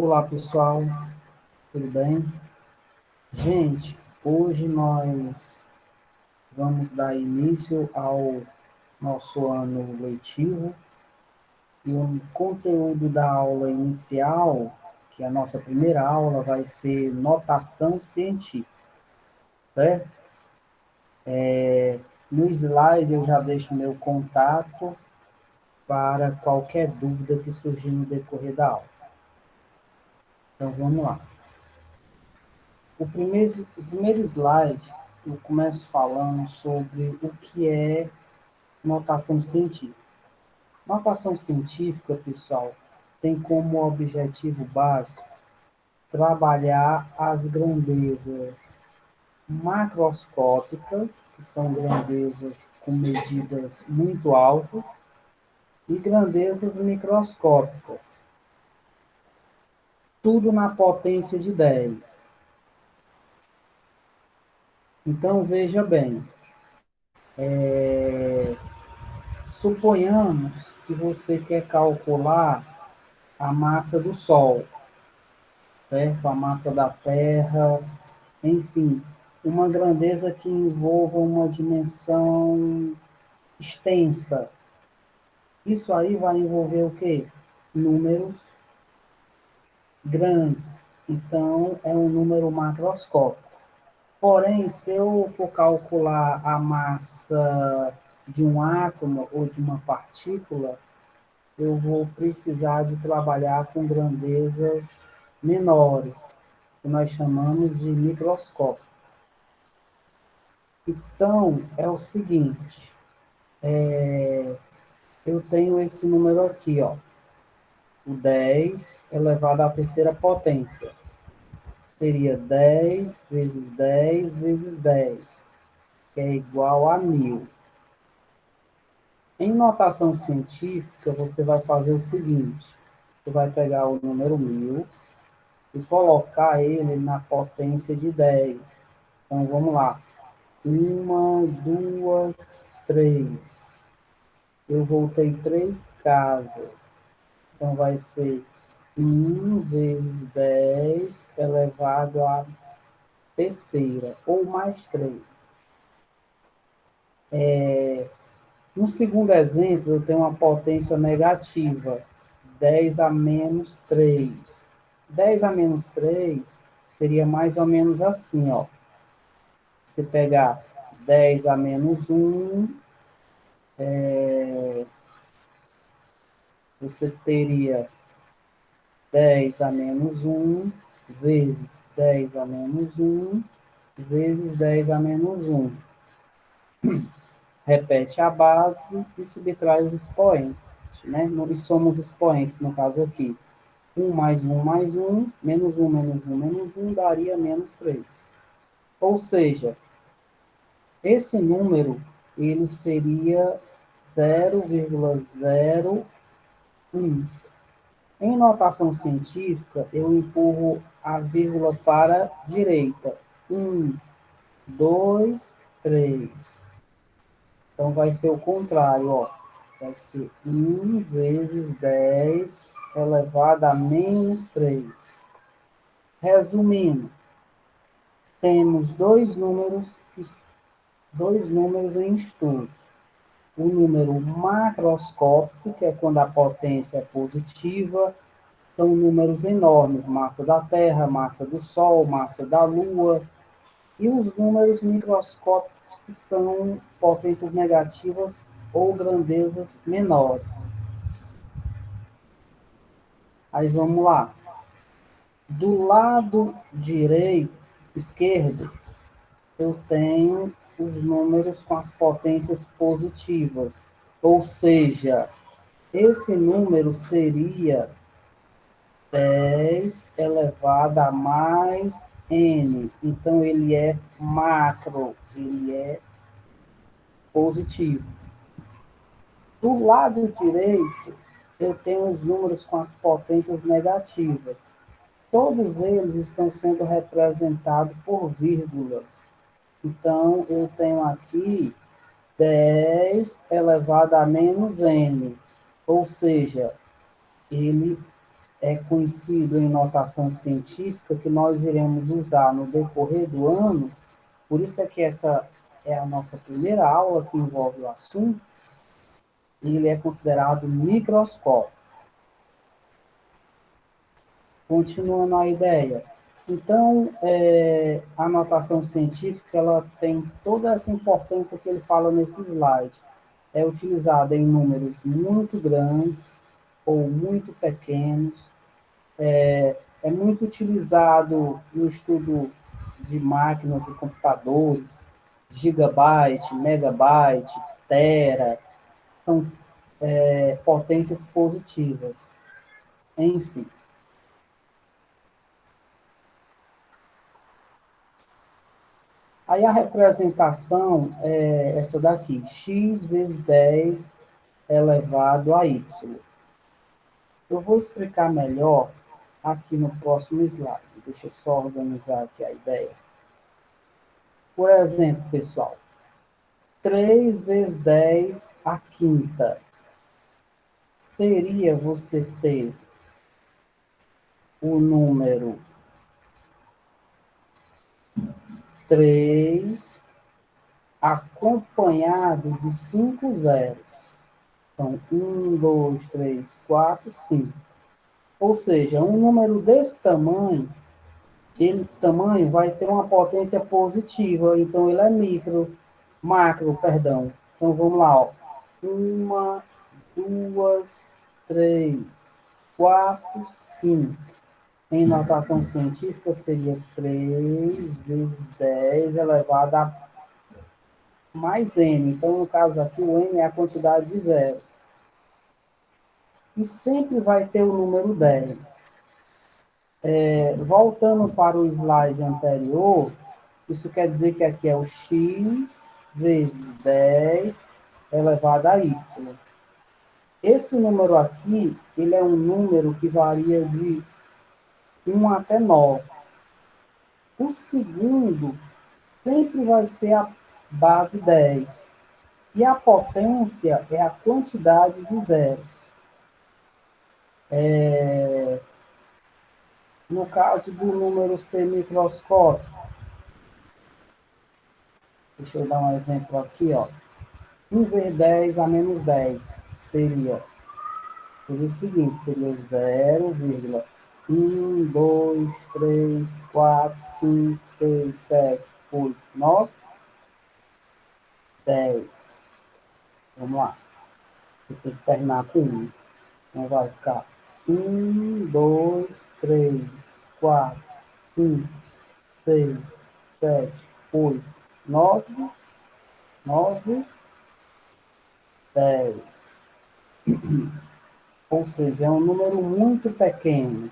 Olá, pessoal, tudo bem? Gente, hoje nós vamos dar início ao nosso ano letivo e o conteúdo da aula inicial, que é a nossa primeira aula, vai ser notação científica, certo? No slide eu já deixo meu contato para qualquer dúvida que surgir no decorrer da aula. Então vamos lá. O primeiro slide eu começo falando sobre o que é notação científica. Notação científica, pessoal, tem como objetivo básico trabalhar as grandezas macroscópicas, que são grandezas com medidas muito altas, e grandezas microscópicas, tudo na potência de 10. Então, veja bem, suponhamos que você quer calcular a massa do Sol, certo? A massa da Terra, enfim, uma grandeza que envolva uma dimensão extensa. Isso aí vai envolver o quê? Números grandes. Então, é um número macroscópico. Porém, se eu for calcular a massa de um átomo ou de uma partícula, eu vou precisar de trabalhar com grandezas menores, que nós chamamos de microscópio. Então, é o seguinte, eu tenho esse número aqui, ó, o 10 elevado à terceira potência. Seria 10 vezes 10 vezes 10, que é igual a 1000. Em notação científica, você vai fazer o seguinte, você vai pegar o número 1000 e colocar ele na potência de 10. Então, vamos lá. Uma, duas, três. Eu voltei três casas. Então, vai ser 1 vezes 10 elevado à terceira, ou mais 3. No segundo exemplo, eu tenho uma potência negativa, 10 a menos 3. 10 a menos 3 seria mais ou menos assim, ó. Você pegar 10 a menos um, você teria 10 a menos um vezes 10 a menos um vezes 10 a menos um. Repete a base e subtrai os expoentes, né? E somos expoentes, no caso aqui. Mais um, menos um, menos um, menos um, daria menos 3. Ou seja, esse número, ele seria 0,01. Em notação científica, eu empurro a vírgula para a direita. 1, 2, 3. Então, vai ser o contrário, ó. Vai ser 1 vezes 10 elevado a menos 3. Resumindo, temos dois números em estudo. O número macroscópico, que é quando a potência é positiva, são números enormes, massa da Terra, massa do Sol, massa da Lua, e os números microscópicos, que são potências negativas ou grandezas menores. Aí vamos lá. Do lado esquerdo, eu tenho os números com as potências positivas, ou seja, esse número seria 10 elevado a mais n. Então, ele é macro, ele é positivo. Do lado direito, eu tenho os números com as potências negativas. Todos eles estão sendo representados por vírgulas. Então, eu tenho aqui 10 elevado a menos n. Ou seja, ele é conhecido em notação científica que nós iremos usar no decorrer do ano, por isso é que essa é a nossa primeira aula que envolve o assunto, e ele é considerado microscópio. Continuando a ideia. Então, a notação científica ela tem toda essa importância que ele fala nesse slide. É utilizada em números muito grandes ou muito pequenos. É muito utilizado no estudo de máquinas e computadores, gigabyte, megabyte, tera, são potências positivas. Enfim. Aí a representação é essa daqui, x vezes 10 elevado a y. Eu vou explicar melhor aqui no próximo slide. Deixa eu só organizar aqui a ideia. Por exemplo, pessoal, 3 vezes 10 a quinta seria você ter o número 3 acompanhado de 5 zeros. Então, 1, 2, 3, 4, 5. Ou seja, um número desse tamanho, ele tamanho vai ter uma potência positiva, então ele é macro, perdão. Então vamos lá, ó. Uma, duas, três, quatro, cinco. Em notação científica seria 3 vezes 10 elevado a mais n. Então, no caso aqui, o n é a quantidade de zeros. E sempre vai ter o número 10. Voltando para o slide anterior, isso quer dizer que aqui é o x vezes 10 elevado a y. Esse número aqui, ele é um número que varia de 1 até 9. O segundo sempre vai ser a base 10. E a potência é a quantidade de zeros. No caso do número ser microscópico, deixa eu dar um exemplo aqui, ó. 1 vezes 10 a menos 10 seria o seguinte, seria 0,1, 2, 3, 4, 5, 6, 7, 8, 9, 10. Vamos lá. Eu tenho que terminar com 1. Então vai ficar 1, 2, 3, 4, 5, 6, 7, 8, 9, 9, 10. Ou seja, é um número muito pequeno.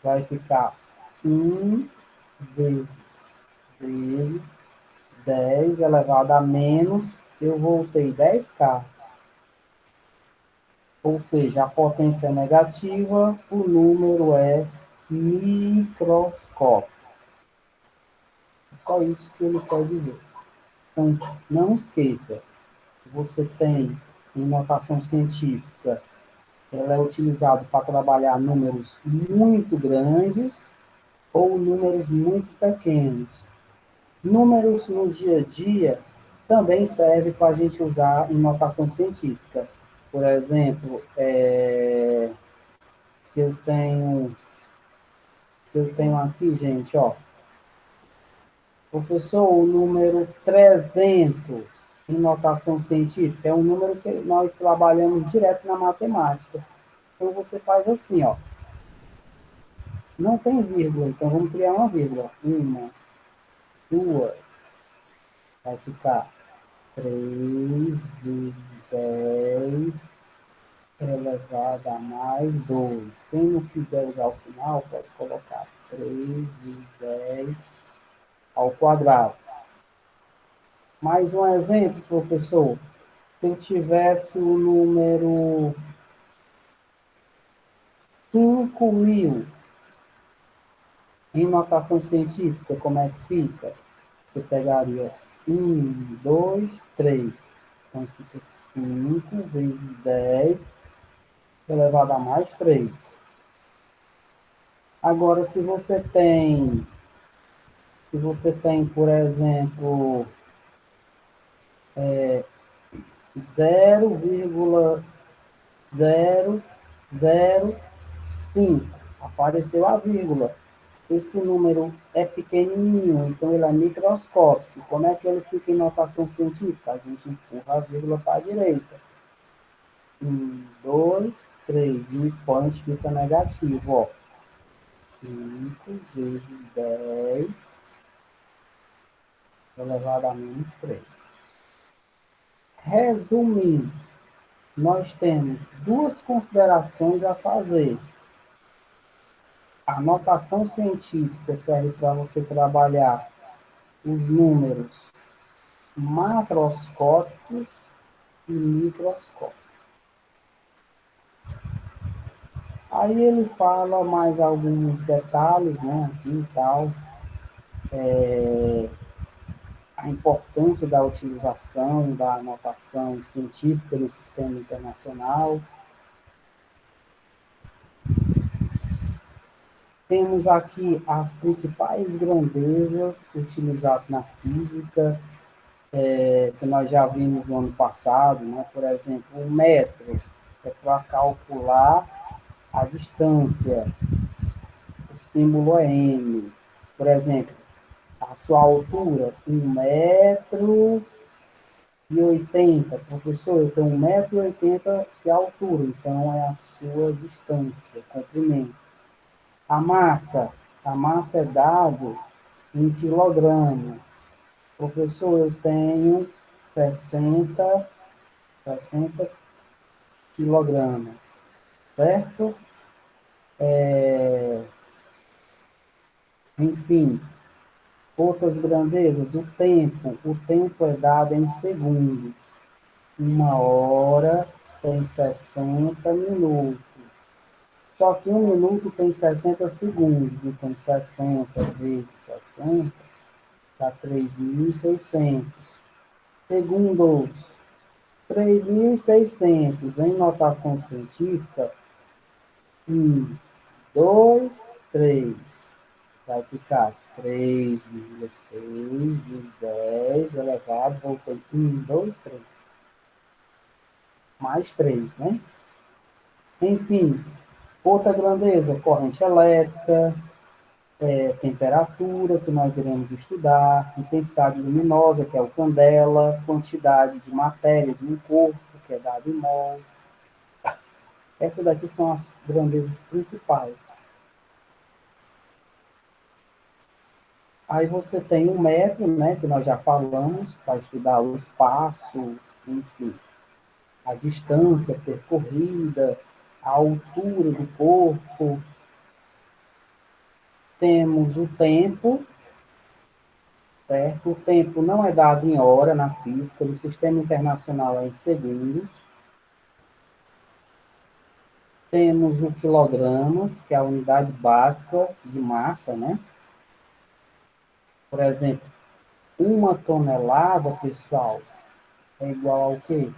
Vai ficar 1 vezes 10 elevado a menos, eu voltei 10k. Ou seja, a potência é negativa, o número é microscópico. Só isso que ele quer dizer. Então, não esqueça, você tem em notação científica, ela é utilizada para trabalhar números muito grandes ou números muito pequenos. Números no dia a dia também serve para a gente usar em notação científica. Por exemplo, se eu tenho, se eu tenho aqui, gente, ó, professor, o número 300 em notação científica é um número que nós trabalhamos direto na matemática. Então, você faz assim, ó. Não tem vírgula, então vamos criar uma vírgula. Uma, duas, vai ficar 3 vezes 10 elevado a mais 2. Quem não quiser usar o sinal, pode colocar 3 vezes 10 ao quadrado. Mais um exemplo, professor. Se eu tivesse o número 5.000 em notação científica, como é que fica? Você pegaria 1, 2, 3. Então fica 5 vezes 10 elevado a mais 3. Agora, se você tem, por exemplo, 0,005, apareceu a vírgula. Esse número é pequenininho, então ele é microscópico. Como é que ele fica em notação científica? A gente empurra a vírgula para a direita. 1, 2, 3. E o expoente fica negativo. Ó. 5 vezes 10 elevado a menos 3. Resumindo, nós temos duas considerações a fazer. A notação científica serve para você trabalhar os números macroscópicos e microscópicos. Aí ele fala mais alguns detalhes, né, aqui e tal, a importância da utilização da notação científica no sistema internacional. Temos aqui as principais grandezas utilizadas na física, que nós já vimos no ano passado, né? Por exemplo, o metro é para calcular a distância, o símbolo é m. Por exemplo, a sua altura, 1,80 m. Professor, eu tenho 1,80 m de altura, então é a sua distância, comprimento. A massa é dado em quilogramas. Professor, eu tenho 60 quilogramas, certo? Enfim, outras grandezas, o tempo é dado em segundos. 1 hora tem 60 minutos. Só que 1 minuto tem 60 segundos, então 60 vezes 60 dá 3.600. Segundos, 3.600 em notação científica, 1, 2, 3. Vai ficar 3,6 vezes 10 elevado, voltei 1, 2, 3. Mais 3, né? Enfim, outra grandeza, corrente elétrica, temperatura, que nós iremos estudar, intensidade luminosa, que é o candela, quantidade de matéria de um corpo, que é dado em mol. Essas daqui são as grandezas principais. Aí você tem o metro, né, que nós já falamos, para estudar o espaço, enfim, a distância percorrida, a altura do corpo. Temos o tempo, certo? O tempo não é dado em hora na física, no sistema internacional é em segundos. Temos o quilogramas, que é a unidade básica de massa, né? Por exemplo, uma tonelada, pessoal, é igual ao quê?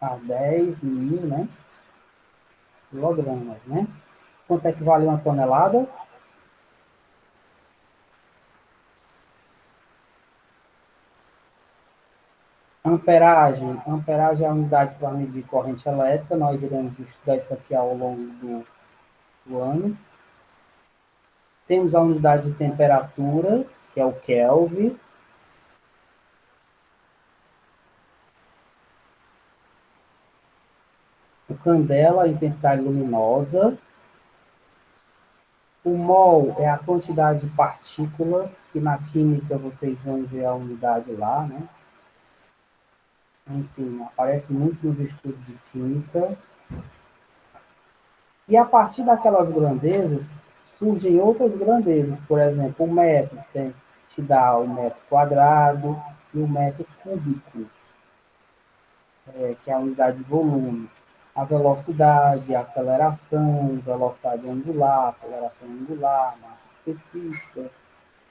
A 10.000, né? Quilogramas, né? Quanto é que vale uma tonelada? Amperagem. Amperagem é a unidade para medir corrente elétrica. Nós iremos estudar isso aqui ao longo do ano. Temos a unidade de temperatura, que é o Kelvin. O candela, a intensidade luminosa. O mol é a quantidade de partículas, que na química vocês vão ver a unidade lá, né? Enfim, aparece muito nos estudos de química. E a partir daquelas grandezas, surgem outras grandezas. Por exemplo, o metro te dá o metro quadrado e o metro cúbico, que é a unidade de volume. A velocidade, a aceleração, velocidade angular, aceleração angular, massa específica,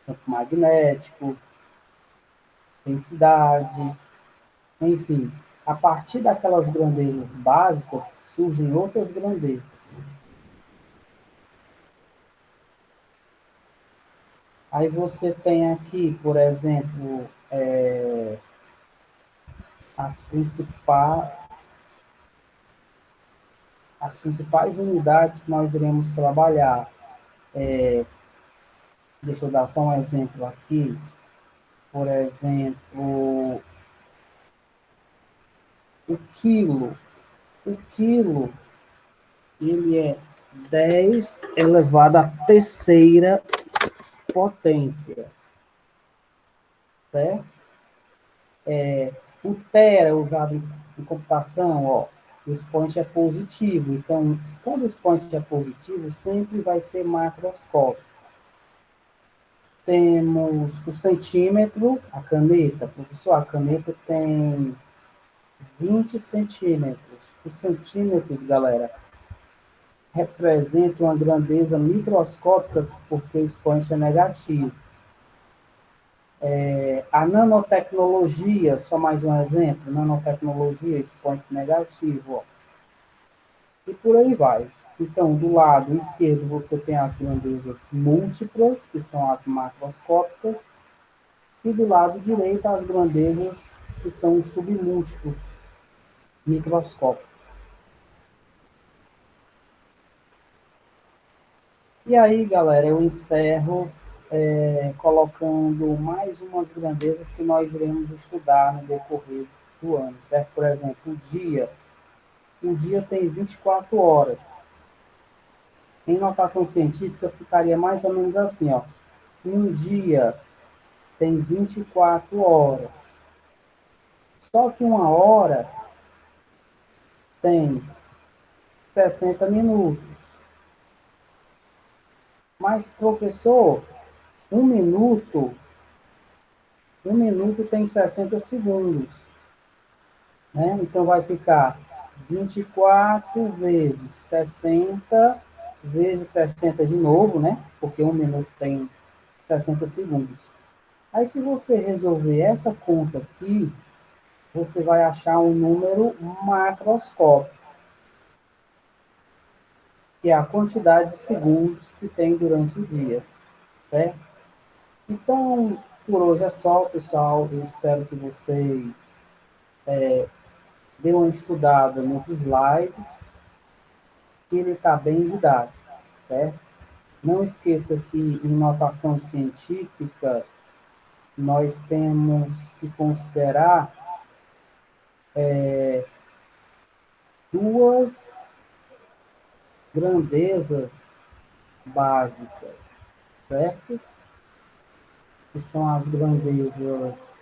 campo magnético, densidade, enfim. A partir daquelas grandezas básicas, surgem outras grandezas. Aí você tem aqui, por exemplo, as principais, as principais unidades que nós iremos trabalhar. Deixa eu dar só um exemplo aqui. Por exemplo, o quilo. O quilo, ele é 10 elevado à terceira potência, certo? O tera usado em computação, ó, o expoente é positivo. Então, quando o expoente é positivo, sempre vai ser macroscópico. Temos o centímetro, a caneta. Professor, a caneta tem 20 centímetros. Os centímetros, galera, representam uma grandeza microscópica porque o expoente é negativo. A nanotecnologia, só mais um exemplo, nanotecnologia, expoente negativo, ó, e por aí vai. Então, do lado esquerdo você tem as grandezas múltiplas, que são as macroscópicas, e do lado direito as grandezas que são os submúltiplos, microscópicos. E aí, galera, eu encerro colocando mais umas grandezas que nós iremos estudar no decorrer do ano, certo? Por exemplo, o dia tem 24 horas. Em notação científica, ficaria mais ou menos assim, ó. Um dia tem 24 horas. Só que uma hora tem 60 minutos. Mas, professor, um minuto, um minuto tem 60 segundos. Né? Então, vai ficar 24 vezes 60 vezes 60 de novo, né? Porque um minuto tem 60 segundos. Aí, se você resolver essa conta aqui, você vai achar um número macroscópico, que é a quantidade de segundos que tem durante o dia, certo? Então, por hoje é só, pessoal. Eu espero que vocês deem uma estudada nos slides, que ele está bem didático, certo? Não esqueça que em notação científica nós temos que considerar duas grandezas básicas, certo? Que são as grandezas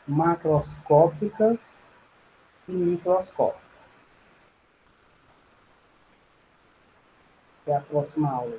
macroscópicas e microscópicas. Até a próxima aula.